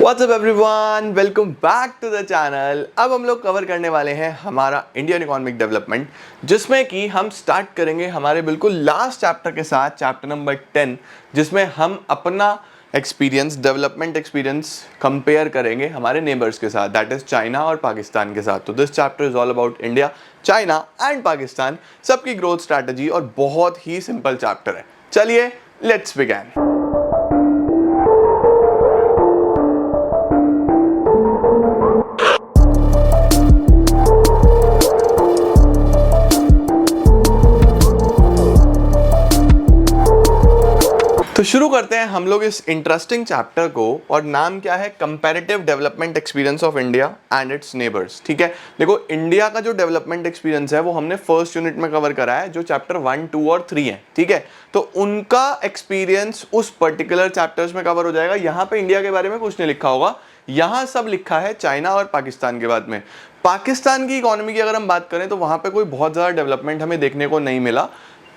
What's up everyone? Welcome back to the channel। अब हम लोग कवर करने वाले हैं हमारा इंडियन इकोनॉमिक डेवलपमेंट, जिसमें कि हम स्टार्ट करेंगे हमारे बिल्कुल लास्ट चैप्टर के साथ, चैप्टर नंबर 10, जिसमें हम अपना एक्सपीरियंस, डेवलपमेंट एक्सपीरियंस कंपेयर करेंगे हमारे नेबर्स के साथ, दैट इज चाइना और पाकिस्तान के साथ। तो this chapter is all about India, China and Pakistan, सबकी ग्रोथ स्ट्रैटेजी, और बहुत ही सिंपल चैप्टर है। चलिए लेट्स बिगिन। तो शुरू करते हैं हम लोग इस इंटरेस्टिंग चैप्टर को, और नाम क्या है? Comparative development experience of India and it's neighbours. ठीक है, देखो इंडिया का जो डेवलपमेंट एक्सपीरियंस है वो हमने फर्स्ट यूनिट में कवर करा है, जो चैप्टर 1, 2 और 3 है। ठीक है, तो उनका एक्सपीरियंस उस पर्टिकुलर चैप्टर्स में कवर हो जाएगा। यहाँ पे इंडिया के बारे में कुछ नहीं लिखा होगा, यहाँ सब लिखा है चाइना और पाकिस्तान के बाद में। पाकिस्तान की इकोनॉमी की अगर हम बात करें तो वहाँ पे कोई बहुत ज़्यादा डेवलपमेंट हमें देखने को नहीं मिला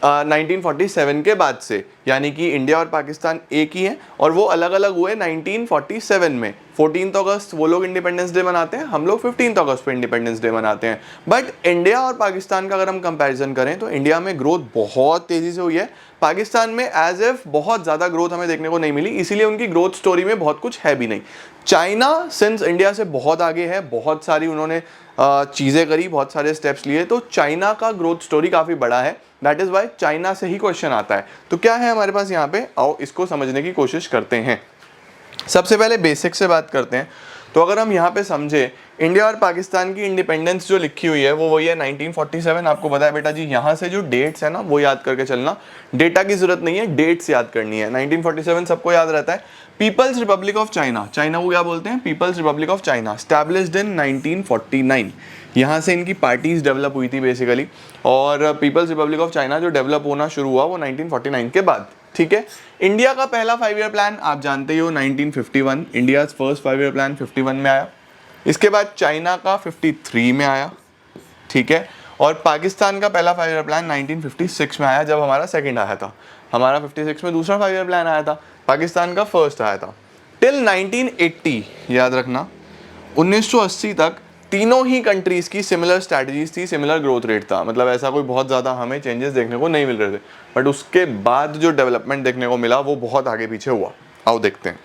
1947 के बाद से, यानी कि इंडिया और पाकिस्तान एक ही हैं, और वो अलग अलग हुए 1947 में। 14 अगस्त वो लोग इंडिपेंडेंस डे मनाते हैं, हम लोग 15 अगस्त पे इंडिपेंडेंस डे मनाते हैं। बट इंडिया और पाकिस्तान का अगर हम कंपैरिजन करें तो इंडिया में ग्रोथ बहुत तेज़ी से हुई है, पाकिस्तान में एज इफ बहुत ज़्यादा ग्रोथ हमें देखने को नहीं मिली, इसीलिए उनकी ग्रोथ स्टोरी में बहुत कुछ है भी नहीं। चाइना सिंस इंडिया से बहुत आगे है, बहुत सारी उन्होंने चीज़ें करी, बहुत सारे स्टेप्स लिए, तो चाइना का ग्रोथ स्टोरी काफ़ी बड़ा है। दैट इज़ वाई चाइना से ही क्वेश्चन आता है। तो क्या है हमारे पास यहाँ पे, आओ इसको समझने की कोशिश करते हैं। सबसे पहले बेसिक से बात करते हैं। तो अगर हम यहाँ पे समझे, इंडिया और पाकिस्तान की इंडिपेंडेंस जो लिखी हुई है वो वही है 1947। आपको पता है बेटा जी, यहाँ से जो डेट्स है ना वो याद करके चलना, डेटा की जरूरत नहीं है, डेट्स याद करनी है। 1947 सबको याद रहता है। People's Republic of China, China को क्या बोलते हैं? People's Republic of China, established in 1949। यहाँ से इनकी पार्टीज डेवलप हुई थी बेसिकली, और पीपल्स रिपब्लिक ऑफ चाइना जो डेवलप होना शुरू हुआ वो 1949 के बाद। ठीक है, इंडिया का पहला 5 ईयर प्लान आप जानते ही हो 1951, इंडिया फर्स्ट 5 ईयर प्लान 51 में आया। इसके बाद चाइना का 53 में आया। ठीक है, और पाकिस्तान का पहला 5 ईयर प्लान 1956 में आया, जब हमारा सेकंड आया था। हमारा 56 में दूसरा 5 ईयर प्लान आया था, पाकिस्तान का फर्स्ट आया था। टिल 1980, याद रखना 1980 तक तीनों ही कंट्रीज की सिमिलर स्ट्रैटेजीज थी, सिमिलर ग्रोथ रेट था, मतलब ऐसा कोई बहुत ज़्यादा हमें चेंजेस देखने को नहीं मिल रहे थे। बट उसके बाद जो डेवलपमेंट देखने को मिला वो बहुत आगे पीछे हुआ। आओ देखते हैं।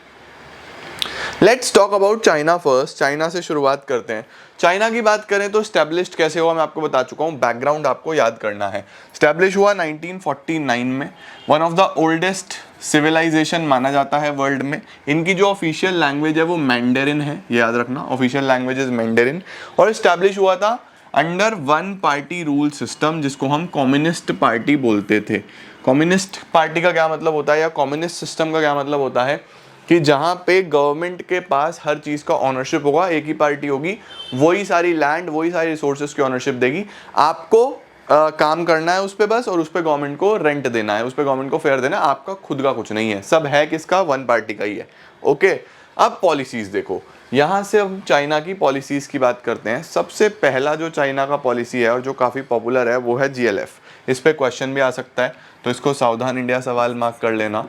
Let's talk about China first. China से शुरुआत करते हैं। चाइना की बात करें तो स्टैब्लिश्ड कैसे हुआ मैं आपको बता चुका हूँ, बैकग्राउंड आपको याद करना है। स्टैब्लिश हुआ 1949 में, one of the oldest civilization माना जाता है वर्ल्ड में। इनकी जो ऑफिशियल लैंग्वेज है वो मैंडेरिन है, ये याद रखना, ऑफिशियल लैंग्वेज इज मैंडेरिन। और स्टैब्लिश हुआ था under one party rule system, जिसको हम कम्युनिस्ट पार्टी बोलते थे। कम्युनिस्ट पार्टी का क्या मतलब होता है, या कम्युनिस्ट सिस्टम का क्या मतलब होता है, कि जहाँ पे गवर्नमेंट के पास हर चीज़ का ऑनरशिप होगा, एक ही पार्टी होगी, वही सारी लैंड, वही सारी रिसोर्सेज की ऑनरशिप देगी। आपको काम करना है उस पर बस, और उस पर गवर्नमेंट को रेंट देना है, उस पर गवर्नमेंट को फेयर देना है, आपका खुद का कुछ नहीं है, सब है किसका? वन पार्टी का ही है। ओके, अब पॉलिसीज देखो, यहाँ से हम चाइना की पॉलिसीज की बात करते हैं। सबसे पहला जो चाइना का पॉलिसी है और जो काफ़ी पॉपुलर है वो है GLF। इस पर क्वेश्चन भी आ सकता है, तो इसको सावधान इंडिया सवाल मार्क कर लेना।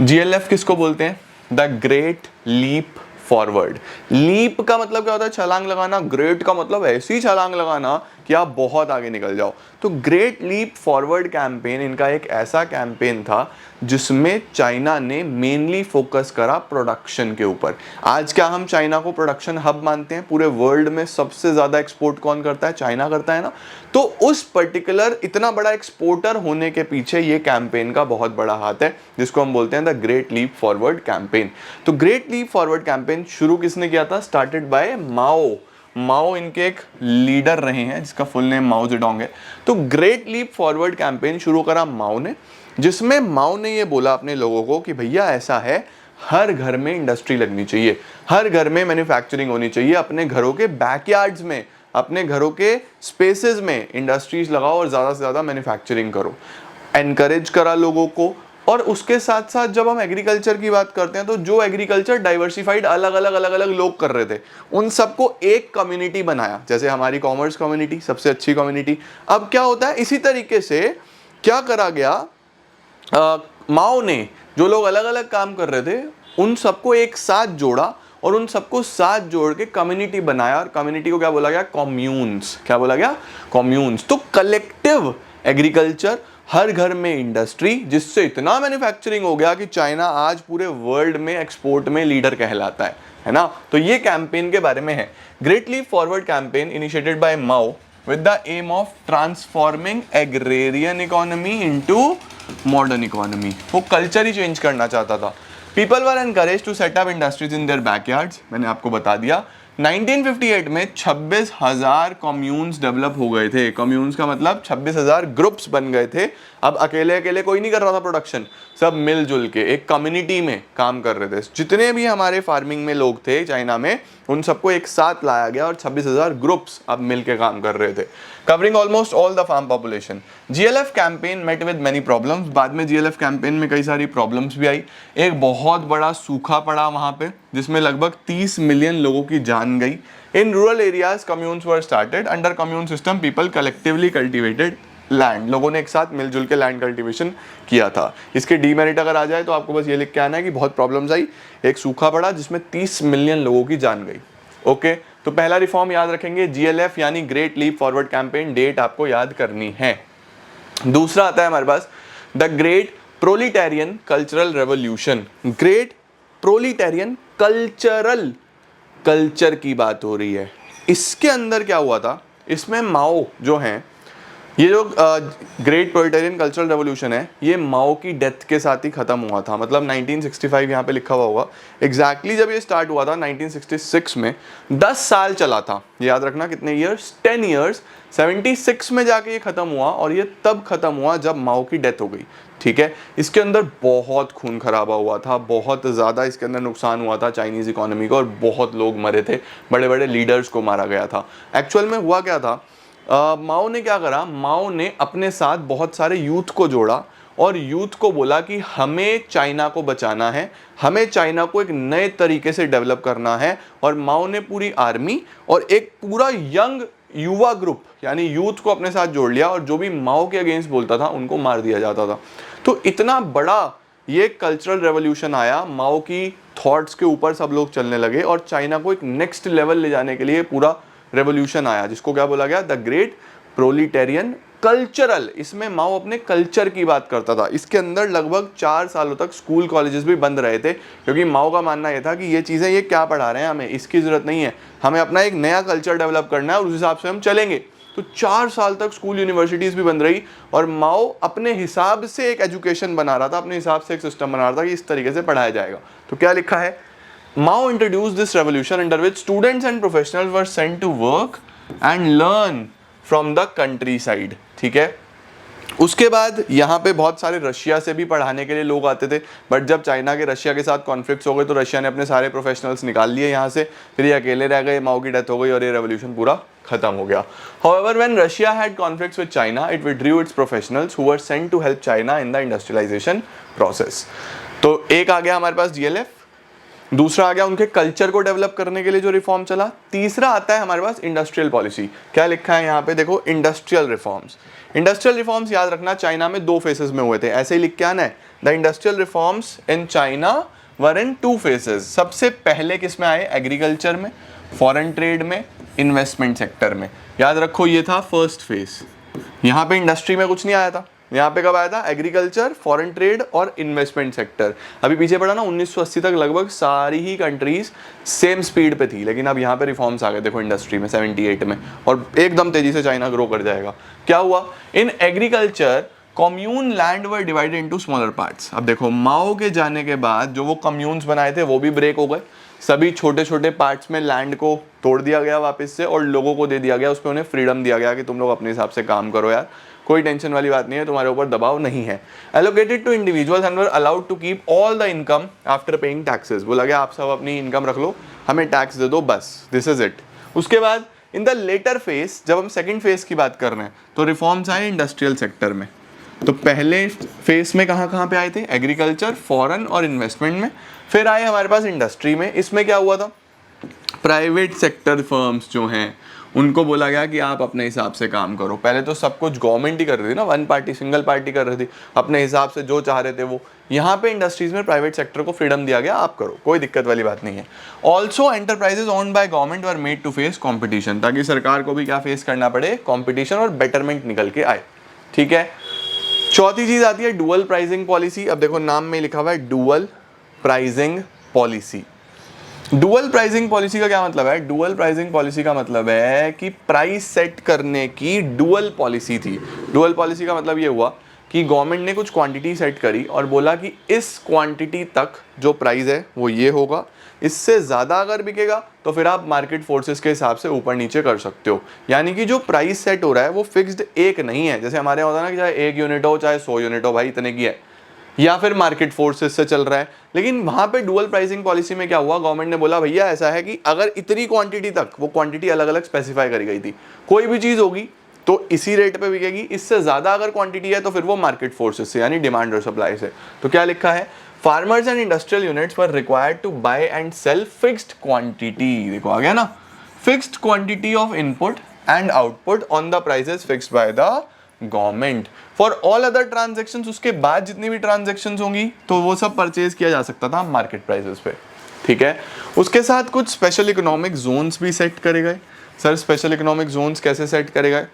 GLF किसको बोलते हैं? The great leap forward. Leap का मतलब क्या होता है? छलांग लगाना। ग्रेट का मतलब ऐसी छलांग लगाना कि आप बहुत आगे निकल जाओ। तो ग्रेट लीप फॉरवर्ड कैंपेन इनका एक ऐसा कैंपेन था जिसमें चाइना ने मेनली फोकस करा प्रोडक्शन के ऊपर। आज क्या हम चाइना को प्रोडक्शन हब मानते हैं? पूरे वर्ल्ड में सबसे ज़्यादा एक्सपोर्ट कौन करता है? चाइना करता है ना। तो उस पर्टिकुलर इतना बड़ा एक्सपोर्टर होने के पीछे ये कैंपेन का बहुत बड़ा हाथ है, जिसको हम बोलते हैं the great leap forward campaign. तो ग्रेट लीप फॉरवर्ड कैंपेन शुरू किसने किया था? स्टार्टेड बाय माओ। माओ इनके एक लीडर रहे हैं, जिसका फुल नेम माओ जेडोंग है। तो ग्रेट लीप फॉरवर्ड कैंपेन शुरू करा माओ ने, जिसमें माओ ने ये बोला अपने लोगों को कि भैया ऐसा है, हर घर में इंडस्ट्री लगनी चाहिए, हर घर में मैन्युफैक्चरिंग होनी चाहिए, अपने घरों के बैकयार्ड्स में, अपने घरों के स्पेसेस में इंडस्ट्रीज लगाओ और ज़्यादा से ज़्यादा मैन्युफैक्चरिंग करो। एनकरेज करा लोगों को। और उसके साथ साथ जब हम एग्रीकल्चर की बात करते हैं तो जो एग्रीकल्चर डाइवर्सिफाइड अलग अलग लोग कर रहे थे, उन सबको एक कम्युनिटी बनाया, जैसे हमारी कॉमर्स कम्युनिटी सबसे अच्छी कम्युनिटी। अब क्या होता है, इसी तरीके से क्या करा गया, माओ ने जो लोग अलग अलग काम कर रहे थे उन सबको एक साथ जोड़ा और उन सबको साथ जोड़ के कम्युनिटी बनाया, और कम्युनिटी को क्या बोला गया? कॉम्यून्स। क्या बोला गया? कॉम्यून्स। तो कलेक्टिव एग्रीकल्चर, हर घर में इंडस्ट्री, जिससे इतना मैन्युफैक्चरिंग हो गया कि चाइना आज पूरे वर्ल्ड में एक्सपोर्ट में लीडर कहलाता है ना। तो ये कैंपेन के बारे में है। Great leap forward campaign initiated by Mao with the aim of transforming agrarian economy into modern economy। वो कल्चर ही चेंज करना चाहता था। People were encouraged to set up industries in their backyards। मैंने आपको बता दिया 1958 में 26,000 कम्यून्स डेवलप हो गए थे। कम्यून्स का मतलब 26,000 ग्रुप्स बन गए थे। अब अकेले अकेले कोई नहीं कर रहा था प्रोडक्शन, सब मिलजुल के एक कम्युनिटी में काम कर रहे थे। जितने भी हमारे फार्मिंग में लोग थे चाइना में, उन सबको एक साथ लाया गया और 26,000 ग्रुप्स अब मिलके काम कर रहे थे, covering almost all the farm population. GLF campaign met with many problems. बाद में जीएलएफ कैंपेन में कई सारी प्रॉब्लम्स भी आई। एक बहुत बड़ा सूखा पड़ा वहां पे, जिसमें लगभग 30 मिलियन लोगों की जान गई। In rural areas communes were started. Under commune system people collectively cultivated land. लोगों ने एक साथ मिलजुल के लैंड कल्टीवेशन किया था। इसके डीमेरिट अगर आ जाए तो आपको बस ये लिख के आना है कि बहुत प्रॉब्लम्स आई, एक सूखा पड़ा जिसमें 30 मिलियन लोगों की जान गई। ओके, तो पहला रिफॉर्म याद रखेंगे जीएलएफ यानी great leap forward campaign, date आपको याद करनी है। दूसरा आता है हमारे पास the great proletarian cultural revolution. Great proletarian cultural, culture की बात हो रही है। इसके अंदर क्या हुआ था? इसमें माओ जो हैं, ये जो ग्रेट प्रोलेटेरियन कल्चरल रेवोल्यूशन है, ये माओ की डेथ के साथ ही खत्म हुआ था। मतलब 1965 यहाँ पे लिखा हुआ होगा। एग्जैक्टली जब ये स्टार्ट हुआ था 1966 में, 10 साल चला था। याद रखना कितने ईयर्स? 10 ईयर्स। 76 में जाके ये खत्म हुआ, और ये तब खत्म हुआ जब माओ की डेथ हो गई। ठीक है, इसके अंदर बहुत खून खराबा हुआ था, बहुत ज़्यादा इसके अंदर नुकसान हुआ था चाइनीज़ इकोनॉमी को, और बहुत लोग मरे थे, बड़े बड़े लीडर्स को मारा गया था। एक्चुअल में हुआ क्या था? माओ ने क्या करा? माओ ने अपने साथ बहुत सारे यूथ को जोड़ा और यूथ को बोला कि हमें चाइना को बचाना है, हमें चाइना को एक नए तरीके से डेवलप करना है। और माओ ने पूरी आर्मी और एक पूरा यंग युवा ग्रुप यानी यूथ को अपने साथ जोड़ लिया, और जो भी माओ के अगेंस्ट बोलता था उनको मार दिया जाता था। तो इतना बड़ा ये कल्चरल रेवोल्यूशन आया, माओ की थॉट्स के ऊपर सब लोग चलने लगे और चाइना को एक नेक्स्ट लेवल ले जाने के लिए पूरा रेवोल्यूशन आया, जिसको क्या बोला गया? The great proletarian cultural. इसमें माओ अपने कल्चर की बात करता था। इसके अंदर लगभग 4 सालों तक स्कूल कॉलेजेस भी बंद रहे थे, क्योंकि माओ का मानना यह था कि ये चीज़ें ये क्या पढ़ा रहे हैं, हमें इसकी ज़रूरत नहीं है, हमें अपना एक नया कल्चर डेवलप करना है और उस हिसाब से हम चलेंगे। तो 4 साल तक स्कूल यूनिवर्सिटीज़ भी बंद रही, और माओ अपने हिसाब से एक एजुकेशन बना रहा था, अपने हिसाब से एक सिस्टम बना रहा था कि इस तरीके से पढ़ाया जाएगा। तो क्या लिखा है? Mao introduced this revolution under which students and professionals were sent to work and learn from the countryside। ठीक है, उसके बाद यहाँ पे बहुत सारे रशिया से भी पढ़ाने के लिए लोग आते थे, बट जब चाइना के रशिया के साथ कॉन्फ्लिक्ट्स हो गए तो रशिया ने अपने सारे प्रोफेशनल्स निकाल लिए यहाँ से, फिर ये अकेले रह गए, माओ की डेथ हो गई और ये रेवोल्यूशन पूरा खत्म हो गया। However, when Russia had conflicts with China, it withdrew its professionals who were sent to help China in the industrialization process। तो एक आ गया हमारे पास जीएलएफ, दूसरा आ गया उनके कल्चर को डेवलप करने के लिए जो रिफॉर्म चला, तीसरा आता है हमारे पास इंडस्ट्रियल पॉलिसी। क्या लिखा है यहाँ पे? देखो, इंडस्ट्रियल रिफॉर्म्स। इंडस्ट्रियल रिफॉर्म्स याद रखना चाइना में 2 फेजेस में हुए थे, ऐसे ही लिख के आना है। The industrial reforms in China were in 2 phases. सबसे पहले किस में आए? एग्रीकल्चर में, फॉरेन ट्रेड में, इन्वेस्टमेंट सेक्टर में। याद रखो ये था फर्स्ट फेज। यहाँ पे इंडस्ट्री में कुछ नहीं आया था, यहाँ पे कब आया था? एग्रीकल्चर, फॉरेन ट्रेड और इन्वेस्टमेंट सेक्टर। अभी पीछे पड़ा ना, 1980 तक लगभग सारी ही कंट्रीज सेम स्पीड पे थी, लेकिन अब यहाँ पे रिफॉर्म्स आ गए। देखो इंडस्ट्री में 78 में, और एकदम तेजी से चाइना ग्रो कर जाएगा। क्या हुआ? In agriculture commune land were divided into smaller parts. अब देखो, माओ के जाने के बाद जो वो कम्यून्स बनाए थे वो भी ब्रेक हो गए, सभी छोटे छोटे पार्ट्स में लैंड को तोड़ दिया गया वापस से, और लोगों को दे दिया गया, उस पर उन्हें फ्रीडम दिया गया कि तुम लोग अपने हिसाब से काम करो यार, कोई टेंशन वाली बात नहीं है, तुम्हारे ऊपर दबाव नहीं है। Allocated to individuals and were allowed to keep all the income after paying taxes. बोला गया आप सब अपनी इनकम रख लो, हमें टैक्स दे दो, बस, दिस इज इट। उसके बाद इन द लेटर फेज, जब हम सेकंड फेज की बात कर रहे हैं, तो रिफॉर्म्स आए इंडस्ट्रियल सेक्टर में। तो पहले फेज में कहाँ पे आए थे? एग्रीकल्चर, फॉरेन और इन्वेस्टमेंट में। फिर आए हमारे पास इंडस्ट्री में। इसमें क्या हुआ था? प्राइवेट सेक्टर फर्म्स जो हैं उनको बोला गया कि आप अपने हिसाब से काम करो। पहले तो सब कुछ गवर्नमेंट ही कर रही थी ना, वन पार्टी सिंगल पार्टी कर रही थी, अपने हिसाब से जो चाह रहे थे वो। यहाँ पे इंडस्ट्रीज में प्राइवेट सेक्टर को फ्रीडम दिया गया, आप करो, कोई दिक्कत वाली बात नहीं है। Also enterprises owned by government were made to face competition, ताकि सरकार को भी क्या फेस करना पड़े, कॉम्पिटिशन, और बेटरमेंट निकल के आए। ठीक है। चौथी चीज आती है डुअल प्राइसिंग पॉलिसी। अब देखो नाम में लिखा हुआ है dual pricing policy. Dual pricing policy का क्या मतलब है? डुअल प्राइसिंग पॉलिसी का मतलब है कि प्राइस सेट करने की डुअल पॉलिसी थी। डुअल पॉलिसी का मतलब ये हुआ कि गवर्नमेंट ने कुछ क्वांटिटी सेट करी और बोला कि इस क्वांटिटी तक जो प्राइस है वो ये होगा, इससे ज़्यादा अगर बिकेगा तो फिर आप मार्केट फोर्सेस के हिसाब से ऊपर नीचे कर सकते हो। यानी कि जो प्राइस सेट हो रहा है वो फिक्स्ड एक नहीं है, जैसे हमारे यहाँ होता है ना कि चाहे 1 यूनिट हो चाहे 100 यूनिट हो, भाई इतने की है, या फिर मार्केट फोर्सेस से चल रहा है। लेकिन वहां पे डुअल प्राइसिंग पॉलिसी में क्या हुआ, गवर्नमेंट ने बोला भैया ऐसा है कि अगर इतनी क्वांटिटी तक, वो क्वांटिटी अलग अलग स्पेसिफाई करी गई थी, कोई भी चीज होगी तो इसी रेट पे बिकेगी, इससे ज्यादा अगर क्वांटिटी है तो फिर वो मार्केट फोर्सेस से यानी डिमांड और सप्लाई से। तो क्या लिखा है, farmers and industrial units were required to buy and sell fixed quantity, देखो आ गया ना, fixed quantity of input and output on the prices fixed by the government for all other transactions. उसके बाद जितनी भी ट्रांजेक्शन्स होंगी तो वो सब परचेज किया जा सकता था मार्केट प्राइसेस पे। ठीक है। उसके साथ कुछ स्पेशल इकोनॉमिक जोन्स भी सेट करे गए। सर स्पेशल इकोनॉमिक जोन्स कैसे सेट करे गए?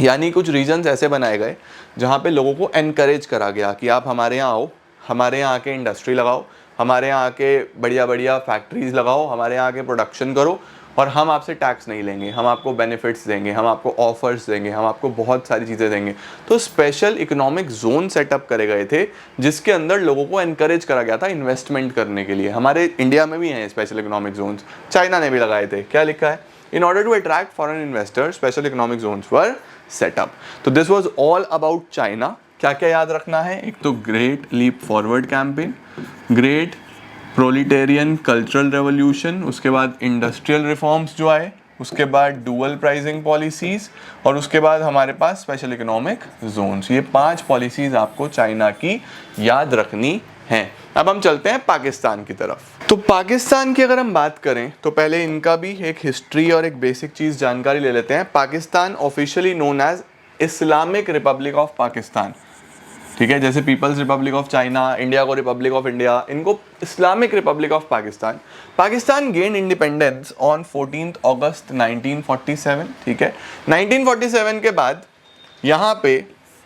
यानी कुछ रीजन्स ऐसे बनाए गए जहाँ पे लोगों को एनकरेज करा गया कि आप हमारे यहाँ आओ, हमारे यहाँ आके इंडस्ट्री लगाओ, हमारे यहाँ आके बढ़िया बढ़िया फैक्ट्रीज लगाओ, हमारे यहाँ आके प्रोडक्शन करो, और हम आपसे टैक्स नहीं लेंगे, हम आपको बेनिफिट्स देंगे, हम आपको ऑफर्स देंगे, हम आपको बहुत सारी चीज़ें देंगे। तो स्पेशल इकोनॉमिक जोन सेटअप करे गए थे जिसके अंदर लोगों को एनकरेज करा गया था इन्वेस्टमेंट करने के लिए। हमारे इंडिया में भी हैं स्पेशल इकोनॉमिक जोन्स, चाइना ने भी लगाए थे। क्या लिखा है, in order to attract foreign investors special economic zones were set up. तो this was all about China. क्या क्या याद रखना है, एक तो great leap forward campaign, great proletarian cultural revolution, उसके बाद इंडस्ट्रियल रिफॉर्म्स जो आए, उसके बाद डुअल प्राइसिंग पॉलिसीज, और उसके बाद हमारे पास स्पेशल इकोनॉमिक जोन्स। ये 5 पॉलिसीज आपको चाइना की याद रखनी हैं। अब हम चलते हैं पाकिस्तान की तरफ। तो पाकिस्तान की अगर हम बात करें तो पहले इनका भी एक हिस्ट्री और एक बेसिक चीज़ जानकारी ले लेते हैं। Pakistan officially known as Islamic Republic of Pakistan. ठीक है, जैसे People's Republic of China, India को रिपब्लिक ऑफ इंडिया, इनको Islamic Republic of Pakistan. Pakistan gain independence on 14 August 1947। ठीक है, 1947 के बाद यहाँ पे,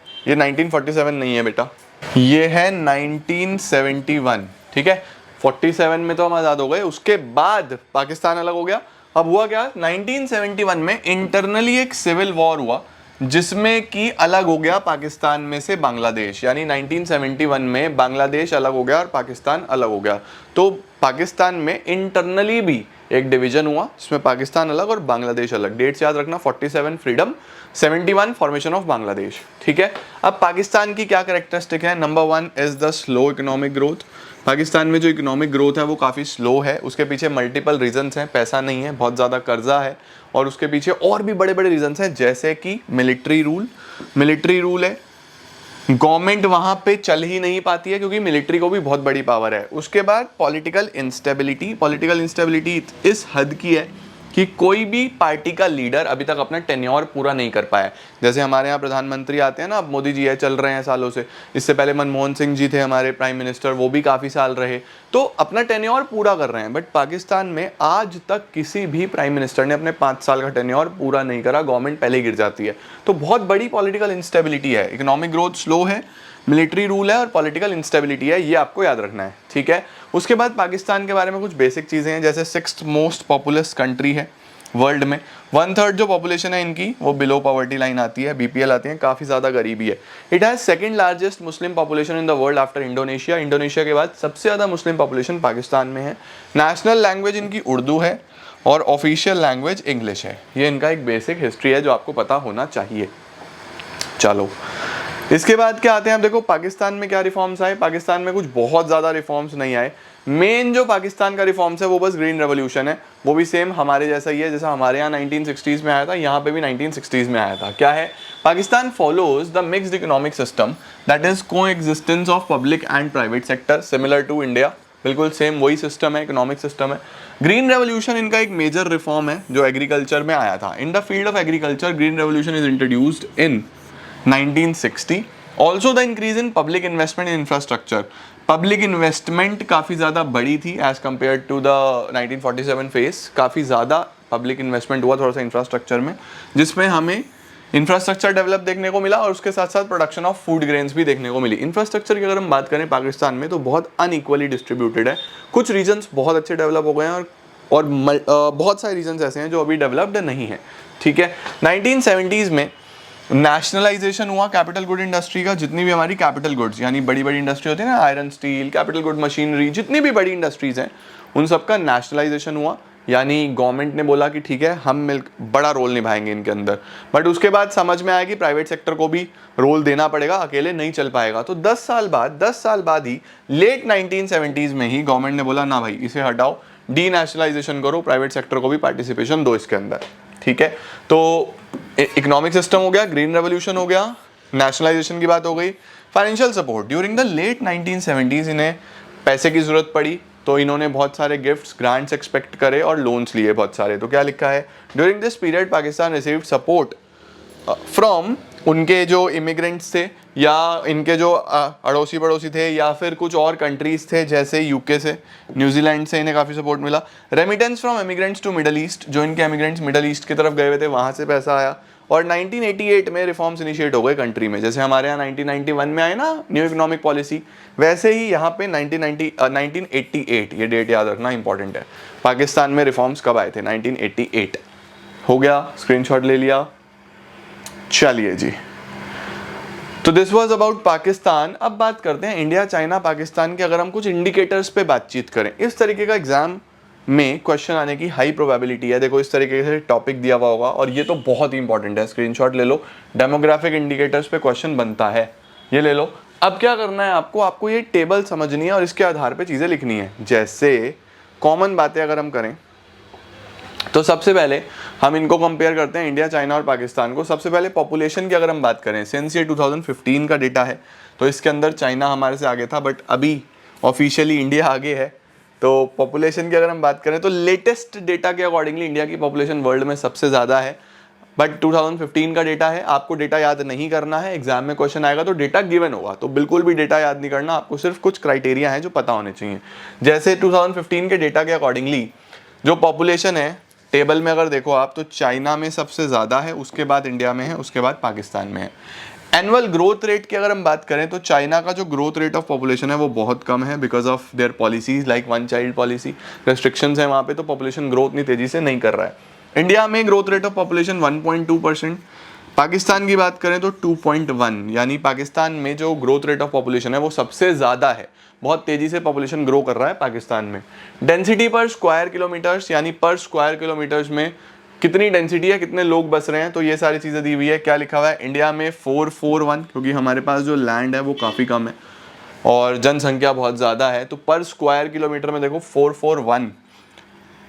ये 1947 नहीं है बेटा, ये है 1971। ठीक है, 47 में तो हम आज़ाद हो गए, उसके बाद पाकिस्तान अलग हो गया। अब हुआ क्या, 1971 में इंटरनली एक सिविल वॉर हुआ जिसमें कि अलग हो गया पाकिस्तान में से बांग्लादेश। यानी 1971 में बांग्लादेश अलग हो गया और पाकिस्तान अलग हो गया। तो पाकिस्तान में इंटरनली भी एक डिवीजन हुआ जिसमें पाकिस्तान अलग और बांग्लादेश अलग। डेट्स याद रखना, 47 फ्रीडम, 71 फॉर्मेशन ऑफ बांग्लादेश। ठीक है। अब पाकिस्तान की क्या कैरेक्टरिस्टिक है, number 1 is the slow economic growth. Pakistan में जो इकोनॉमिक ग्रोथ है वो काफ़ी स्लो है। उसके पीछे मल्टीपल रीजंस हैं, पैसा नहीं है, बहुत ज़्यादा कर्जा है, और उसके पीछे और भी बड़े बड़े रीजंस हैं, जैसे कि मिलिट्री रूल है। गवर्नमेंट वहाँ पे चल ही नहीं पाती है क्योंकि मिलिट्री को भी बहुत बड़ी पावर है। उसके बाद पॉलिटिकल इंस्टेबिलिटी इस हद की है कि कोई भी पार्टी का लीडर अभी तक अपना टेन्योर पूरा नहीं कर पाया। जैसे हमारे यहाँ प्रधानमंत्री आते हैं ना, अब मोदी जी है, चल रहे हैं सालों से। इससे पहले मनमोहन सिंह जी थे हमारे प्राइम मिनिस्टर, वो भी काफ़ी साल रहे, तो अपना टेन्योर पूरा कर रहे हैं। बट पाकिस्तान में आज तक किसी भी प्राइम मिनिस्टर ने अपने 5 साल का टेन्योर पूरा नहीं करा, गवर्नमेंट पहले ही गिर जाती है। तो बहुत बड़ी पॉलिटिकल इंस्टेबिलिटी है, इकोनॉमिक ग्रोथ स्लो है, मिलिट्री रूल है और पॉलिटिकल इंस्टेबिलिटी है, ये आपको याद रखना है। ठीक है। उसके बाद पाकिस्तान के बारे में कुछ बेसिक चीज़ें हैं, जैसे 6th मोस्ट पॉपुलस कंट्री है वर्ल्ड में। 1/3 जो पॉपुलेशन है इनकी वो बिलो पॉवर्टी लाइन आती है, बीपीएल आती है, काफ़ी ज़्यादा गरीबी है। It has second largest Muslim population in the world after Indonesia. Indonesia के बाद सबसे ज़्यादा मुस्लिम पॉपुलेशन पाकिस्तान में है। नेशनल लैंग्वेज इनकी उर्दू है और ऑफिशियल लैंग्वेज इंग्लिश है। ये इनका एक बेसिक हिस्ट्री है जो आपको पता होना चाहिए। चलो इसके बाद क्या आते हैं, आप देखो पाकिस्तान में क्या रिफॉर्म्स आए। पाकिस्तान में कुछ बहुत ज़्यादा रिफॉर्म्स नहीं आए। मेन जो पाकिस्तान का रिफॉर्म्स है वो बस ग्रीन रेवोल्यूशन है, वो भी सेम हमारे जैसा ही है, जैसा हमारे यहाँ 1960s में आया था, यहाँ पे भी 1960s में आया था। क्या है, Pakistan follows the mixed economic system that is coexistence of public and private sector similar to India. बिल्कुल सेम वही सिस्टम है, इकोनॉमिक सिस्टम है। ग्रीन रेवोल्यूशन इनका एक मेजर रिफॉर्म है जो एग्रीकल्चर में आया था। In the field of agriculture green revolution is introduced in 1960। Also the increase in public investment in infrastructure. Public investment काफ़ी ज़्यादा बड़ी थी as compare to the 1947 phase. काफ़ी ज़्यादा पब्लिक इन्वेस्टमेंट हुआ थोड़ा सा इंफ्रास्ट्रक्चर में, जिसमें हमें इंफ्रास्ट्रक्चर डेवलप देखने को मिला और उसके साथ साथ प्रोडक्शन ऑफ फूड ग्रेन्स भी देखने को मिली। इंफ्रास्ट्रक्चर की अगर हम बात करें पाकिस्तान में तो बहुत अनइक्वली डिस्ट्रीब्यूटेड है। कुछ रीजन्स बहुत अच्छे डेवलप हो गए हैं और बहुत सारे रीजन्स ऐसे हैं जो अभी डेवलप्ड नहीं है। ठीक है, 1970s में नेशनलाइजेशन हुआ कैपिटल गुड इंडस्ट्री का। जितनी भी हमारी कैपिटल गुड्स यानी बड़ी बड़ी इंडस्ट्री होती है ना, iron steel, capital good machinery, जितनी भी बड़ी इंडस्ट्रीज हैं उन सबका नेशनलाइजेशन हुआ। यानी गवर्नमेंट ने बोला कि ठीक है हम बड़ा रोल निभाएंगे इनके अंदर। बट उसके बाद समझ में आया कि प्राइवेट सेक्टर को भी रोल देना पड़ेगा, अकेले नहीं चल पाएगा। तो 10 साल बाद ही लेट 1970s में ही गवर्नमेंट ने बोला ना भाई इसे हटाओ, डी नेशनलाइजेशन करो, प्राइवेट सेक्टर को भी पार्टिसिपेशन दो इसके अंदर। ठीक है, तो इकोनॉमिक सिस्टम हो गया, ग्रीन रेवोल्यूशन हो गया, नेशनलाइजेशन की बात हो गई। Financial support during the late 1970s इन्हें पैसे की जरूरत पड़ी तो इन्होंने बहुत सारे गिफ्ट्स, ग्रांट्स एक्सपेक्ट करे और लोन्स लिए बहुत सारे। तो क्या लिखा है, during this period Pakistan received support from उनके जो इमिग्रेंट्स थे या इनके जो अड़ोसी पड़ोसी थे या फिर कुछ और कंट्रीज थे जैसे यूके से, न्यूजीलैंड से इन्हें काफ़ी सपोर्ट मिला। Remittance from immigrants to Middle East, जो इनके इमिग्रेंट्स मिडल ईस्ट की तरफ गए हुए थे वहाँ से पैसा आया। और 1988 में रिफॉर्म्स इनिशिएट हो गए कंट्री में। जैसे हमारे यहाँ 1991 में आए ना न्यू इकोनॉमिक पॉलिसी, वैसे ही यहाँ पे 1988, ये डेट याद रखना इंपॉर्टेंट है। पाकिस्तान में रिफॉर्म्स कब आए थे, 1988। हो गया, स्क्रीनशॉट ले लिया। चलिए जी, तो दिस वाज अबाउट पाकिस्तान। अब बात करते हैं इंडिया, चाइना, पाकिस्तान के। अगर हम कुछ इंडिकेटर्स पे बातचीत करें, इस तरीके का एग्जाम में क्वेश्चन आने की हाई प्रोबेबिलिटी है। देखो इस तरीके से टॉपिक दिया हुआ होगा और ये तो बहुत ही इंपॉर्टेंट है, स्क्रीनशॉट ले लो। डेमोग्राफिक इंडिकेटर्स पे क्वेश्चन बनता है, ये ले लो। अब क्या करना है आपको ये टेबल समझनी है और इसके आधार पे चीजें लिखनी है। जैसे कॉमन बातें अगर हम करें तो सबसे पहले हम इनको कंपेयर करते हैं, इंडिया, चाइना और पाकिस्तान को। सबसे पहले पॉपुलेशन की अगर हम बात करें, सिंस ये 2015 का डेटा है तो इसके अंदर चाइना हमारे से आगे था, बट अभी ऑफिशियली इंडिया आगे है। तो पॉपुलेशन की अगर हम बात करें तो लेटेस्ट डेटा के अकॉर्डिंगली इंडिया की पॉपुलेशन वर्ल्ड में सबसे ज़्यादा है, बट 2015 का डेटा है। आपको डेटा याद नहीं करना है, एग्जाम में क्वेश्चन आएगा तो डेटा गिवन होगा, तो बिल्कुल भी डेटा याद नहीं करना, आपको सिर्फ कुछ क्राइटेरिया हैं जो पता होने चाहिए। जैसे 2015 के डेटा के अकॉर्डिंगली जो पॉपुलेशन है टेबल में अगर देखो आप तो चाइना में सबसे ज़्यादा है, उसके बाद इंडिया में है, उसके बाद पाकिस्तान में है। एनुअल ग्रोथ रेट की अगर हम बात करें तो चाइना का जो ग्रोथ रेट ऑफ पॉपुलेशन है वो बहुत कम है, because of their policies like one child policy, restrictions है वहाँ पे, तो पॉपुलेशन ग्रोथ इतनी तेजी से नहीं कर रहा है। इंडिया में growth rate of population 1.2%, Pakistan की बात करें तो 2.1, यानी पाकिस्तान में जो ग्रोथ रेट ऑफ पॉपुलेशन है वो सबसे ज़्यादा है, बहुत तेज़ी से पॉपुलेशन ग्रो कर रहा है पाकिस्तान में। डेंसिटी पर स्क्वायर किलोमीटर्स, यानी पर स्क्वायर किलोमीटर्स में कितनी डेंसिटी है, कितने लोग बस रहे हैं, तो ये सारी चीज़ें दी हुई है। क्या लिखा हुआ है, इंडिया में 441, क्योंकि हमारे पास जो लैंड है वो काफ़ी कम है और जनसंख्या बहुत ज़्यादा है, तो पर स्क्वायर किलोमीटर में देखो 441।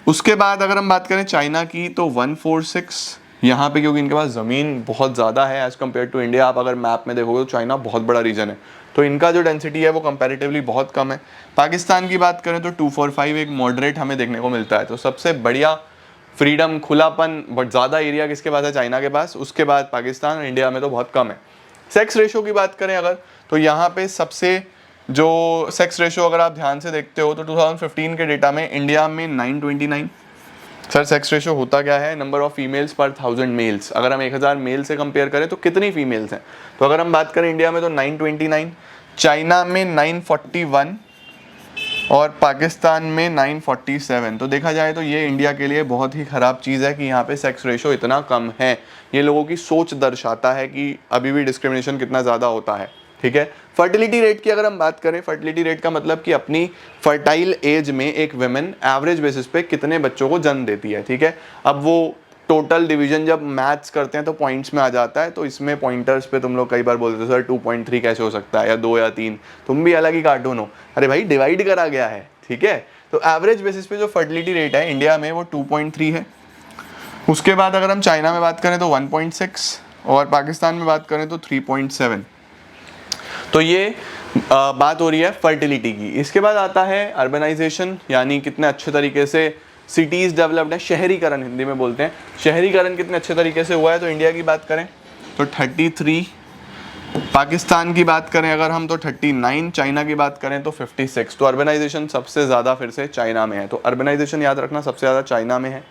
उसके बाद अगर हम बात करें चाइना की तो 146 यहाँ पे, क्योंकि इनके पास ज़मीन बहुत ज़्यादा है एज़ कम्पेयर टू इंडिया। आप अगर मैप में देखोगे तो चाइना बहुत बड़ा रीजन है, तो इनका जो डेंसिटी है वो कंपैरेटिवली बहुत कम है। पाकिस्तान की बात करें तो 245, एक मॉडरेट हमें देखने को मिलता है। तो सबसे बढ़िया फ्रीडम, खुलापन, बट ज़्यादा एरिया किसके पास है, चाइना के पास, उसके बाद पाकिस्तान, इंडिया में तो बहुत कम है। सेक्स रेशो की बात करें अगर तो यहाँ पे सबसे जो सेक्स रेशो अगर आप ध्यान से देखते हो तो 2015 के डेटा में इंडिया में 929। सर सेक्स रेशो होता क्या है, नंबर ऑफ फीमेल्स पर 1000 मेल्स। अगर हम 1000 मेल से कंपेयर करें तो कितनी फीमेल्स हैं, तो अगर हम बात करें इंडिया में तो 929, चाइना में 941 और पाकिस्तान में 947। तो देखा जाए तो ये इंडिया के लिए बहुत ही ख़राब चीज़ है कि यहाँ पे सेक्स रेशो इतना कम है। ये लोगों की सोच दर्शाता है कि अभी भी डिस्क्रिमिनेशन कितना ज़्यादा होता है। ठीक है, फर्टिलिटी रेट की अगर हम बात करें, फर्टिलिटी रेट का मतलब कि अपनी फर्टाइल एज में एक वुमेन एवरेज बेसिस पे कितने बच्चों को जन्म देती है। ठीक है, अब वो टोटल डिवीजन जब मैथ्स करते हैं तो पॉइंट्स में आ जाता है, तो इसमें पॉइंटर्स पे तुम लोग कई बार बोलते हो सर 2.3 कैसे हो सकता है, या 2 या 3, तुम भी अलग ही कार्टून हो। अरे भाई डिवाइड करा गया है। ठीक है, तो एवरेज बेसिस पे जो फर्टिलिटी रेट है इंडिया में वो 2.3 है। उसके बाद अगर हम चाइना में बात करें तो 1.6 और पाकिस्तान में बात करें तो 3.7। तो ये बात हो रही है फर्टिलिटी की। इसके बाद आता है अर्बनाइजेशन, यानी कितने अच्छे तरीके से सिटीज़ डेवलप्ड है, शहरीकरण हिंदी में बोलते हैं, शहरीकरण कितने अच्छे तरीके से हुआ है। तो इंडिया की बात करें तो 33, पाकिस्तान की बात करें अगर हम तो 39, चाइना की बात करें तो 56। तो अर्बनाइजेशन सबसे ज़्यादा फिर से चाइना में है, तो अर्बनाइजेशन याद रखना सबसे ज़्यादा चाइना में है।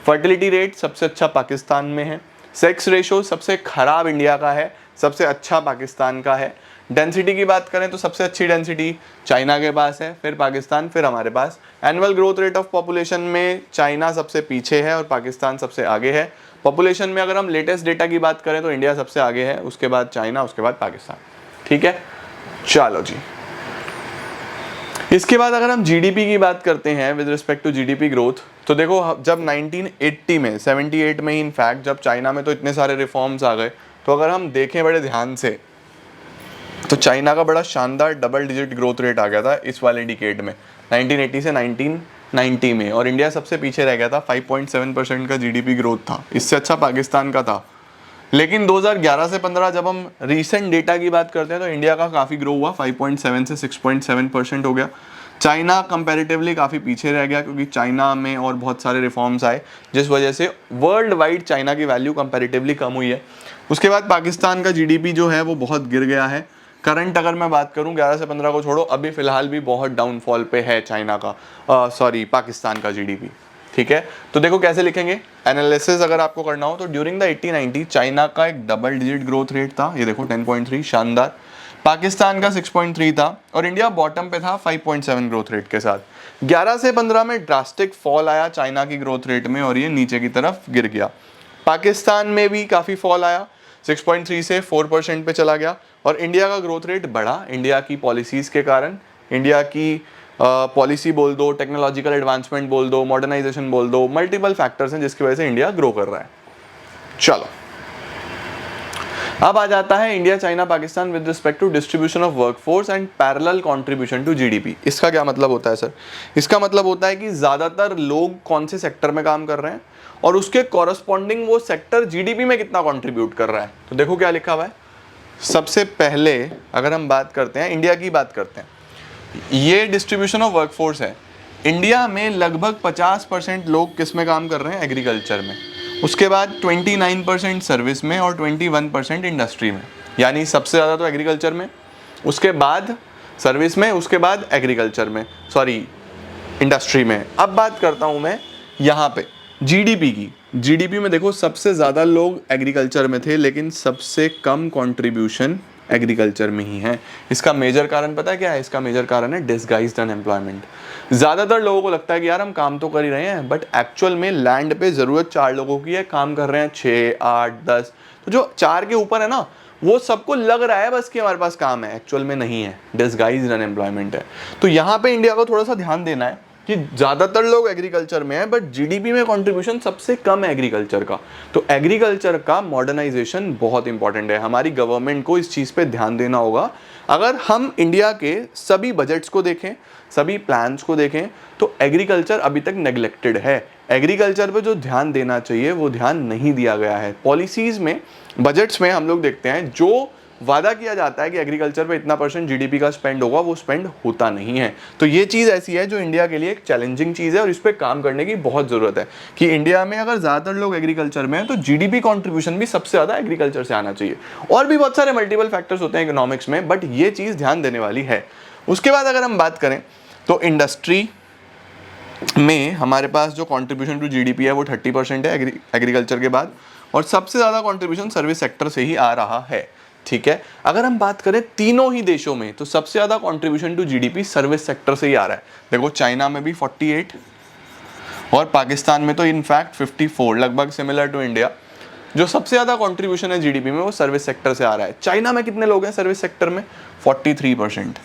फर्टिलिटी रेट सबसे अच्छा पाकिस्तान में है। सेक्स रेशो सबसे खराब इंडिया का है, सबसे अच्छा पाकिस्तान का है। डेंसिटी की बात करें तो सबसे अच्छी डेंसिटी चाइना के पास है, फिर पाकिस्तान, फिर हमारे पास। Annual growth rate of population में चाइना सबसे पीछे है और पाकिस्तान सबसे आगे है। पॉपुलेशन में अगर हम लेटेस्ट डेटा की बात करें तो इंडिया सबसे आगे है, उसके बाद चाइना, उसके बाद पाकिस्तान। ठीक है, चलो जी। इसके बाद अगर हम जीडीपी की बात करते हैं with respect to GDP growth, तो देखो जब 1980 में 78 में ही इनफैक्ट जब चाइना में तो इतने सारे रिफॉर्म्स आ गए, तो अगर हम देखें बड़े ध्यान से तो चाइना का बड़ा शानदार डबल डिजिट ग्रोथ रेट आ गया था इस वाले डिकेड में 1980 से 1990 में, और इंडिया सबसे पीछे रह गया था। 5.7% का जीडीपी ग्रोथ था, इससे अच्छा पाकिस्तान का था। लेकिन 2011 से 15 जब हम रीसेंट डेटा की बात करते हैं तो इंडिया का काफ़ी ग्रो हुआ, 5.7 से 6.7% हो गया। चाइना कंपैरेटिवली काफ़ी पीछे रह गया क्योंकि चाइना में और बहुत सारे रिफॉर्म्स आए जिस वजह से वर्ल्ड वाइड चाइना की वैल्यू कंपैरेटिवली कम हुई है। उसके बाद पाकिस्तान का जीडीपी जो है वो बहुत गिर गया है। करंट अगर मैं बात करूं 11 से 15 को छोड़ो, अभी फिलहाल भी बहुत डाउनफॉल पे है चाइना का, पाकिस्तान का जीडीपी। ठीक है, तो देखो कैसे लिखेंगे एनालिसिस अगर आपको करना हो तो ड्यूरिंग द 80-90 चाइना का एक डबल डिजिट ग्रोथ रेट था, ये देखो 10.3 शानदार, पाकिस्तान का 6.3 था और इंडिया बॉटम पे था 5.7 ग्रोथ रेट के साथ। 11 से 15 में ड्रास्टिक फॉल आया चाइना की ग्रोथ रेट में और ये नीचे की तरफ गिर गया। पाकिस्तान में भी काफ़ी फॉल आया, 6.3 से 4% पे चला गया और इंडिया का ग्रोथ रेट बढ़ा इंडिया की पॉलिसीज़ के कारण। इंडिया की पॉलिसी बोल दो, टेक्नोलॉजिकल एडवांसमेंट बोल दो, मॉडर्नाइजेशन बोल दो, मल्टीपल फैक्टर्स हैं जिसकी वजह से इंडिया ग्रो कर रहा है। चलो, अब आ जाता है India China Pakistan with respect to distribution of workforce and parallel contribution to GDP. इसका क्या मतलब होता है सर? इसका मतलब होता है कि ज़्यादातर लोग कौन से सेक्टर में काम कर रहे हैं और उसके कॉरस्पॉन्डिंग वो सेक्टर जीडीपी में कितना कंट्रीब्यूट कर रहा है। तो देखो क्या लिखा हुआ है। सबसे पहले अगर हम बात करते हैं इंडिया की, बात करते हैं, ये डिस्ट्रीब्यूशन ऑफ वर्कफोर्स है। इंडिया में लगभग 50% लोग किस में काम कर रहे हैं? एग्रीकल्चर में। उसके बाद 29% सर्विस में और 21% इंडस्ट्री में, यानी सबसे ज़्यादा तो एग्रीकल्चर में, उसके बाद सर्विस में, उसके बाद एग्रीकल्चर में, इंडस्ट्री में। अब बात करता हूँ मैं यहाँ पे जीडीपी की। जीडीपी में देखो सबसे ज़्यादा लोग एग्रीकल्चर में थे लेकिन सबसे कम कंट्रीब्यूशन एग्रीकल्चर में ही है। इसका मेजर कारण पता है क्या है? इसका मेजर कारण है डिसगाइज्ड अनएम्प्लॉयमेंट। ज़्यादातर लोगों को लगता है कि यार हम काम तो कर ही रहे हैं, बट एक्चुअल में लैंड पे ज़रूरत 4 लोगों की है, काम कर रहे हैं 6, 8, 10। तो जो 4 के ऊपर है ना, वो सबको लग रहा है बस कि हमारे पास काम है, एक्चुअल में नहीं है, डिसगाइज्ड अनएम्प्लॉयमेंट है। तो यहाँ पे इंडिया को थोड़ा सा ध्यान देना है कि ज़्यादातर लोग एग्रीकल्चर में हैं बट जीडीपी में कंट्रीब्यूशन सबसे कम है एग्रीकल्चर का। तो एग्रीकल्चर का मॉडर्नाइजेशन बहुत इंपॉर्टेंट है, हमारी गवर्नमेंट को इस चीज़ पे ध्यान देना होगा। अगर हम इंडिया के सभी बजट्स को देखें, सभी प्लान्स को देखें, तो एग्रीकल्चर अभी तक नेग्लेक्टेड है। एग्रीकल्चर पे जो ध्यान देना चाहिए वो ध्यान नहीं दिया गया है। पॉलिसीज़ में, बजट्स में हम लोग देखते हैं जो वादा किया जाता है कि एग्रीकल्चर पे इतना % जीडीपी का स्पेंड होगा, वो स्पेंड होता नहीं है। तो ये चीज़ ऐसी है जो इंडिया के लिए एक चैलेंजिंग चीज़ है और इस पर काम करने की बहुत ज़रूरत है कि इंडिया में अगर ज़्यादातर लोग एग्रीकल्चर में हैं तो जीडीपी कंट्रीब्यूशन भी सबसे ज़्यादा एग्रीकल्चर से आना चाहिए। और भी बहुत सारे मल्टीपल फैक्टर्स होते हैं इकोनॉमिक्स में, बट ये चीज़ ध्यान देने वाली है। उसके बाद अगर हम बात करें तो इंडस्ट्री में हमारे पास जो कंट्रीब्यूशन टू जीडीपी है वो 30% है एग्रीकल्चर के बाद, और सबसे ज़्यादा कंट्रीब्यूशन सर्विस सेक्टर से ही आ रहा है। ठीक है, अगर हम बात करें तीनों ही देशों में तो सबसे ज़्यादा contribution to GDP service sector से ही आ रहा है। देखो चाइना में भी 48 और पाकिस्तान में तो इनफैक्ट 54, लगभग सिमिलर टू इंडिया। जो सबसे ज़्यादा कंट्रीब्यूशन है जीडीपी में वो सर्विस सेक्टर से आ रहा है। चाइना में कितने लोग हैं सर्विस सेक्टर में? 43%।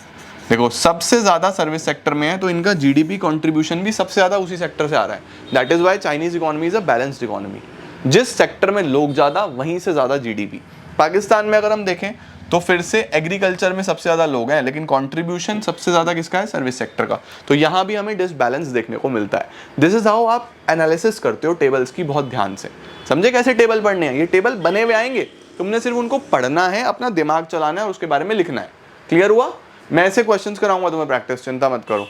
देखो सबसे ज़्यादा सर्विस सेक्टर में है तो इनका जीडीपी कंट्रीब्यूशन भी सबसे ज़्यादा उसी सेक्टर से आ रहा है। That is why Chinese economy is a balanced economy. जिस सेक्टर में लोग ज़्यादा वहीं से ज़्यादा जीडीपी। पाकिस्तान में अगर हम देखें तो फिर से एग्रीकल्चर में सबसे ज़्यादा लोग हैं लेकिन कंट्रीब्यूशन सबसे ज़्यादा किसका है? सर्विस सेक्टर का। तो यहाँ भी हमें डिसबैलेंस देखने को मिलता है। दिस इज हाउ आप एनालिसिस करते हो टेबल्स की, बहुत ध्यान से समझे कैसे टेबल पढ़ने हैं। ये टेबल बने हुए आएंगे, तुमने सिर्फ उनको पढ़ना है, अपना दिमाग चलाना है और उसके बारे में लिखना है। क्लियर हुआ? मैं ऐसे क्वेश्चंस कराऊंगा तुम्हें प्रैक्टिस, चिंता मत करो।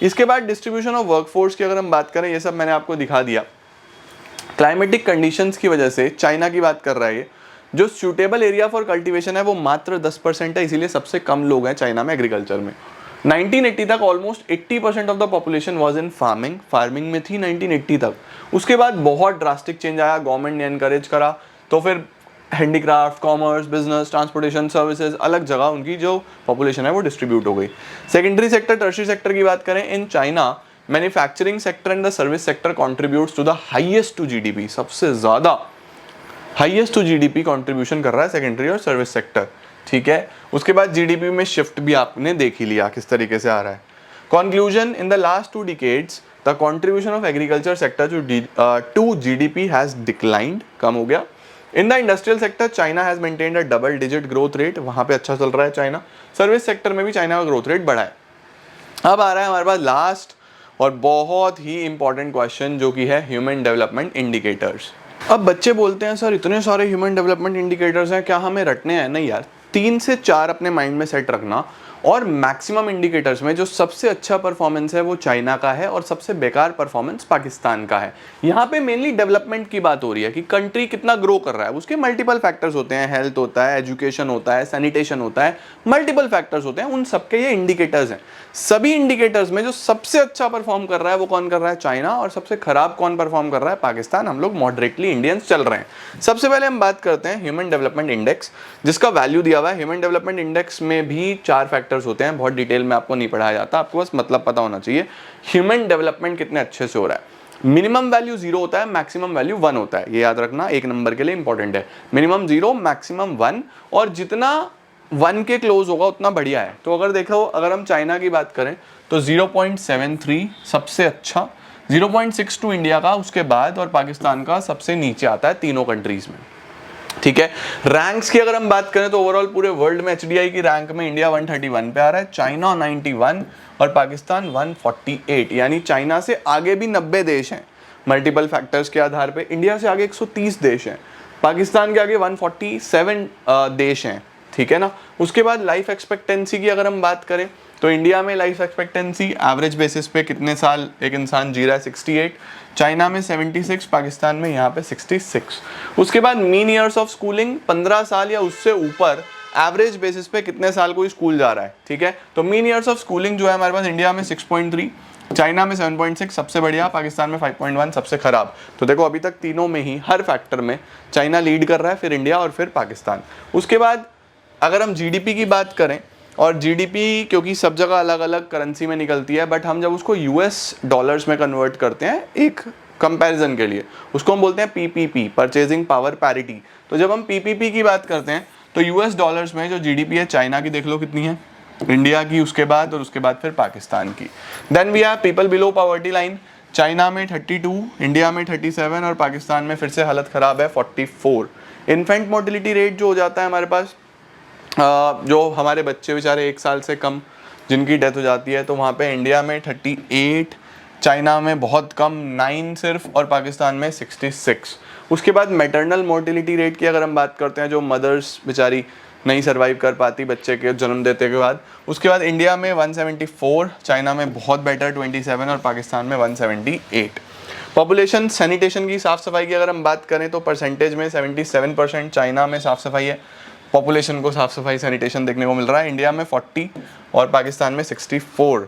इसके बाद डिस्ट्रीब्यूशन ऑफ वर्कफोर्स की अगर हम बात करें, ये सब मैंने आपको दिखा दिया। क्लाइमेटिक कंडीशंस की वजह से चाइना की बात कर रहा है ये, जो सूटेबल एरिया फॉर कल्टीवेशन है वो मात्र 10% है, इसीलिए सबसे कम लोग हैं चाइना में एग्रीकल्चर में। 1980 तक almost 80% of the population was in farming में थी 1980 तक। उसके बाद बहुत ड्रास्टिक चेंज आया, गवर्नमेंट ने एनकरेज करा, तो फिर handicraft, commerce, business, transportation services, अलग जगह उनकी जो पॉपुलेशन है वो डिस्ट्रीब्यूट हो गई। सेकेंडरी सेक्टर, टर्शियरी सेक्टर की बात करें, in China manufacturing sector and the service sector contributes to the highest to GDP, सबसे ज्यादा हाईएस्ट टू जीडीपी कंट्रीब्यूशन कर रहा है सेकेंडरी और सर्विस सेक्टर, ठीक है। उसके बाद जीडीपी में शिफ्ट भी आपने देख ही लिया किस तरीके से आ रहा है। Conclusion, in the last 2 decades the contribution of agriculture sector to GDP has declined, कम हो गया। In the industrial sector China has maintained a double digit growth rate, वहां पे अच्छा चल रहा है चाइना। सर्विस सेक्टर में भी चाइना का ग्रोथ रेट बढ़ा है। अब आ रहा है हमारे पास लास्ट और बहुत ही इंपॉर्टेंट क्वेश्चन, जो कि है ह्यूमन डेवलपमेंट इंडिकेटर्स। अब बच्चे बोलते हैं सर इतने सारे ह्यूमन डेवलपमेंट इंडिकेटर्स हैं, क्या हमें रटने हैं? नहीं यार, 3 से 4 अपने माइंड में सेट रखना। और मैक्सिमम इंडिकेटर्स में जो सबसे अच्छा परफॉर्मेंस है वो चाइना का है और सबसे बेकार परफॉर्मेंस पाकिस्तान का है। यहाँ पे मेनली डेवलपमेंट की बात हो रही है कि कंट्री कितना ग्रो कर रहा है। उसके मल्टीपल फैक्टर्स होते हैं, हेल्थ होता है, एजुकेशन होता है, सैनिटेशन होता है, मल्टीपल फैक्टर्स होते हैं, उन सबके ये इंडिकेटर्स हैं। सभी इंडिकेटर्स में जो सबसे अच्छा परफॉर्म कर रहा है वो कौन कर रहा है? चाइना। और सबसे खराब कौन परफॉर्म कर रहा है? पाकिस्तान। हम लोग मॉडरेटली इंडियंस चल रहे हैं। सबसे पहले हम बात करते हैं ह्यूमन डेवलपमेंट इंडेक्स, जिसका वैल्यू दिया हुआ है। ह्यूमन डेवलपमेंट इंडेक्स में भी 4 फैक्टर्स होते हैं, बहुत डिटेल में आपको नहीं पढ़ाया जाता, आपको बस मतलब पता होना चाहिए ह्यूमन डेवलपमेंट कितने अच्छे से हो रहा है। मिनिमम वैल्यू 0 होता है, मैक्सिमम वैल्यू 1 होता है, ये याद रखना, एक नंबर के लिए इंपॉर्टेंट है। मिनिमम 0, मैक्सिमम 1, और जितना 1 के क्लोज होगा उतना बढ़िया है। तो अगर देखो, अगर हम चाइना की बात करें तो 0.73 सबसे अच्छा, 0.62 इंडिया का, उसके बाद और पाकिस्तान का सबसे नीचे आता है तीनों कंट्रीज में, ठीक है। रैंक्स की अगर हम बात करें तो ओवरऑल पूरे वर्ल्ड में एचडीआई की रैंक में इंडिया 131 पे आ रहा है, चाइना 91 और पाकिस्तान 148, यानी चाइना से आगे भी 90 देश हैं मल्टीपल फैक्टर्स के आधार पे। इंडिया से आगे 130 देश हैं, पाकिस्तान के आगे 147 देश हैं, ठीक है ना। उसके बाद लाइफ एक्सपेक्टेंसी की अगर हम बात करें तो इंडिया में लाइफ एक्सपेक्टेंसी एवरेज बेसिस पे कितने साल एक इंसान जी रहा है? 68, चाइना में 76, पाकिस्तान में यहाँ पे 66। उसके बाद मीन ईयर्स ऑफ स्कूलिंग 15 साल या उससे ऊपर एवरेज बेसिस पे कितने साल कोई स्कूल जा रहा है, ठीक है। तो मीन ईयर्स ऑफ स्कूलिंग जो है हमारे पास इंडिया में 6.3, चाइना में 7.6 सबसे बढ़िया, पाकिस्तान में 5.1 सबसे खराब। तो देखो अभी तक तीनों में ही हर फैक्टर में चाइना लीड कर रहा है, फिर इंडिया और फिर पाकिस्तान। उसके बाद अगर हम जीडीपी की बात करें, और जीडीपी क्योंकि सब जगह अलग अलग करेंसी में निकलती है, बट हम जब उसको यूएस डॉलर्स में कन्वर्ट करते हैं एक कंपैरिजन के लिए, उसको हम बोलते हैं पीपीपी, परचेजिंग पावर पैरिटी। तो जब हम पीपीपी की बात करते हैं तो यूएस डॉलर्स में जो जीडीपी है चाइना की देख लो कितनी है, इंडिया की, उसके बाद और उसके बाद फिर पाकिस्तान की। Then we have people below poverty line, China में 32, इंडिया में 37 और पाकिस्तान में फिर से हालत ख़राब है 44। इन्फेंट मोर्टिलिटी रेट जो हो जाता है हमारे पास, जो हमारे बच्चे बेचारे 1 साल से कम जिनकी डेथ हो जाती है, तो वहाँ पे इंडिया में 38, चाइना में बहुत कम 9 सिर्फ, और पाकिस्तान में 66। उसके बाद मैटरनल मोर्टिलिटी रेट की अगर हम बात करते हैं, जो मदर्स बेचारी नहीं सर्वाइव कर पाती बच्चे के जन्म देते के बाद, उसके बाद इंडिया में 174, चाइना में बहुत बेटर 27 और पाकिस्तान में 178। पॉपुलेशन सैनिटेशन की, साफ़ सफाई की अगर हम बात करें तो परसेंटेज में 77% चाइना में साफ़ सफाई है, पॉपुलेशन को साफ सफाई सैनिटेशन देखने को मिल रहा है। इंडिया में 40 और पाकिस्तान में 64।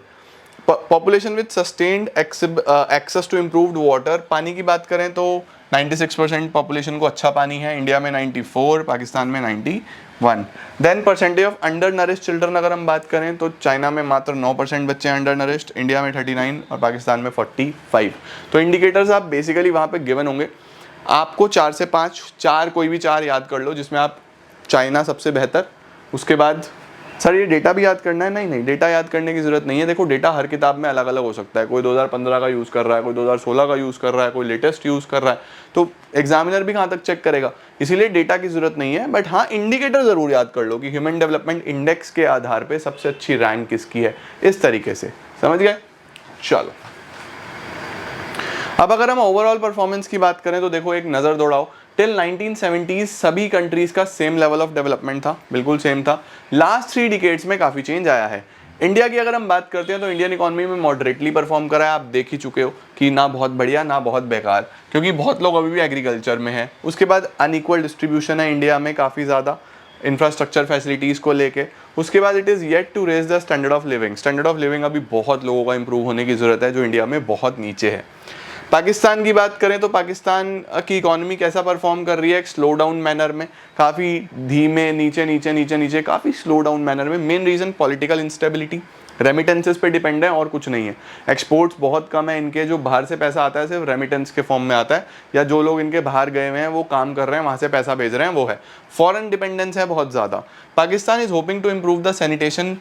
Population with sustained access to improved water, पानी की बात करें तो 96% पॉपुलेशन को अच्छा पानी है, इंडिया में 94, पाकिस्तान में 91। Then percentage of under nourished children अगर हम बात करें तो चाइना में मात्र 9% बच्चे हैं अंडर नरिश्ड, इंडिया में 39 और पाकिस्तान में 45। तो इंडिकेटर्स आप बेसिकली वहाँ पे गिवन होंगे, आपको 4 से 5, 4 कोई भी 4 याद कर लो, जिसमें आप चाइना सबसे बेहतर, उसके बाद सर ये डेटा भी याद करना है? नहीं, डेटा याद करने की ज़रूरत नहीं है। देखो डेटा हर किताब में अलग अलग हो सकता है, कोई 2015 का यूज़ कर रहा है, कोई 2016 का यूज़ कर रहा है, कोई लेटेस्ट यूज़ कर रहा है, तो एग्जामिनर भी कहाँ तक चेक करेगा, इसीलिए डेटा की ज़रूरत नहीं है। बट हाँ, इंडिकेटर ज़रूर याद कर लो कि ह्यूमन डेवलपमेंट इंडेक्स के आधार पर सबसे अच्छी रैंक किसकी है, इस तरीके से, समझ गए। चलो अब अगर हम ओवरऑल परफॉर्मेंस की बात करें तो देखो एक नज़र दौड़ाओ, टिल 1970s सभी कंट्रीज का सेम लेवल ऑफ डेवलपमेंट था, बिल्कुल सेम था। लास्ट 3 डिकेड्स में काफ़ी चेंज आया है। इंडिया की अगर हम बात करते हैं तो इंडियन इकोनॉमी में मॉडरेटली परफॉर्म करा है, आप देख ही चुके हो कि ना बहुत बढ़िया ना बहुत बेकार, क्योंकि बहुत लोग अभी भी एग्रीकल्चर में हैं। उसके बाद अनइक्वल डिस्ट्रीब्यूशन है इंडिया में काफ़ी ज़्यादा इंफ्रास्ट्रक्चर फैसिलिटीज़ को लेके। उसके बाद it is yet to raise the standard of living. Standard of living अभी बहुत लोगों का इंप्रूव होने की ज़रूरत है, जो इंडिया में बहुत नीचे है। पाकिस्तान की बात करें तो पाकिस्तान की इकोनॉमी कैसा परफॉर्म कर रही है, एक स्लो डाउन मैनर में, काफ़ी धीमे, नीचे नीचे नीचे नीचे, काफ़ी स्लो डाउन मैनर में। Main reason political instability, remittances पे डिपेंड है और कुछ नहीं है। एक्सपोर्ट्स बहुत कम है इनके, जो बाहर से पैसा आता है सिर्फ रेमिटेंस के फॉर्म में आता है, या जो लोग इनके बाहर गए हुए हैं वो काम कर रहे हैं, वहाँ से पैसा भेज रहे हैं, वो है। फॉरेन डिपेंडेंस है बहुत ज़्यादा। Pakistan is hoping to improve the sanitation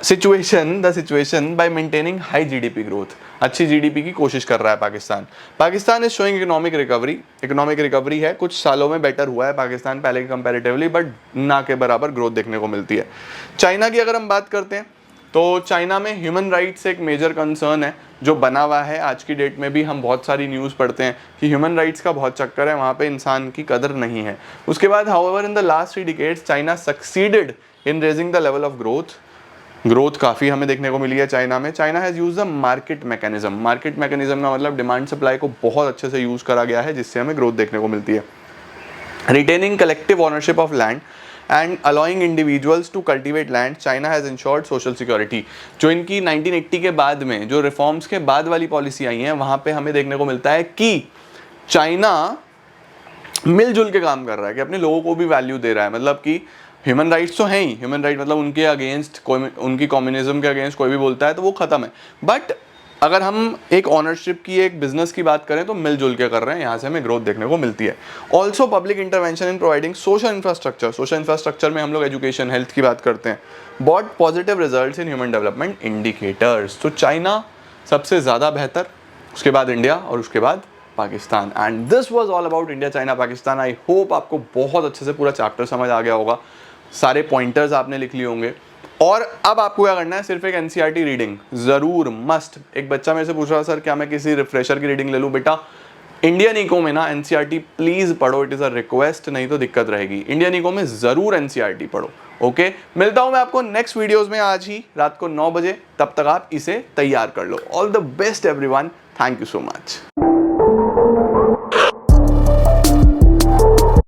situation by maintaining high GDP growth. अच्छी जीडीपी की कोशिश कर रहा है Pakistan. Pakistan is showing economic recovery है, कुछ सालों में बेटर हुआ है पाकिस्तान पहले के कंपैरेटिवली, बट ना के बराबर ग्रोथ देखने को मिलती है। चाइना की अगर हम बात करते हैं तो चाइना में ह्यूमन राइट्स एक मेजर कंसर्न है जो बना हुआ है। आज की डेट में भी हम बहुत सारी न्यूज़ पढ़ते हैं कि ह्यूमन राइट्स का बहुत चक्कर है, वहाँ पे इंसान की कदर नहीं है। उसके बाद however in the last 3 decades China succeeded in raising the level of growth काफ़ी हमें देखने को मिली है चाइना में। China has use the market mechanism का मतलब डिमांड सप्लाई को बहुत अच्छे से यूज़ करा गया है, जिससे हमें ग्रोथ देखने को मिलती है। Retaining collective ownership of land and allowing individuals to cultivate land, China has ensured social security. जो इनकी 1980 के बाद में जो रिफॉर्म्स के बाद वाली पॉलिसी आई हैं, वहाँ पे हमें देखने को मिलता है कि चाइना मिलजुल के काम कर रहा है, कि अपने लोगों को भी वैल्यू दे रहा है। मतलब कि ह्यूमन राइट्स तो हैं ही, ह्यूमन राइट मतलब उनके अगेंस्ट कोई, उनकी कम्युनिज्म के अगेंस्ट कोई भी बोलता है तो वो ख़त्म है। बट अगर हम एक ऑनरशिप की, एक बिजनेस की बात करें तो मिलजुल के कर रहे हैं, यहाँ से हमें ग्रोथ देखने को मिलती है। Also public intervention in providing social infrastructure में हम लोग एजुकेशन, हेल्थ की बात करते हैं, bought positive results in human development indicators. तो चाइना सबसे ज़्यादा बेहतर, उसके बाद इंडिया और उसके बाद Pakistan. And this was all about India China Pakistan. I hope आपको बहुत अच्छे से पूरा चैप्टर समझ आ गया होगा, सारे पॉइंटर्स आपने लिख लिए होंगे। और अब आपको क्या करना है, सिर्फ एक एनसीईआरटी रीडिंग जरूर मस्ट। एक बच्चा मेरे से पूछ रहा सर क्या मैं किसी रिफ्रेशर की रीडिंग ले लूँ? बेटा इंडियन इको में ना एनसीईआरटी प्लीज पढ़ो, इट इज अ रिक्वेस्ट, नहीं तो दिक्कत रहेगी। इंडियन इको में जरूर एनसीईआरटी पढ़ो। ओके, मिलता हूं मैं आपको नेक्स्ट वीडियोस में आज ही रात को 9 बजे। तब तक आप इसे तैयार कर लो। All the best everyone, thank you so much.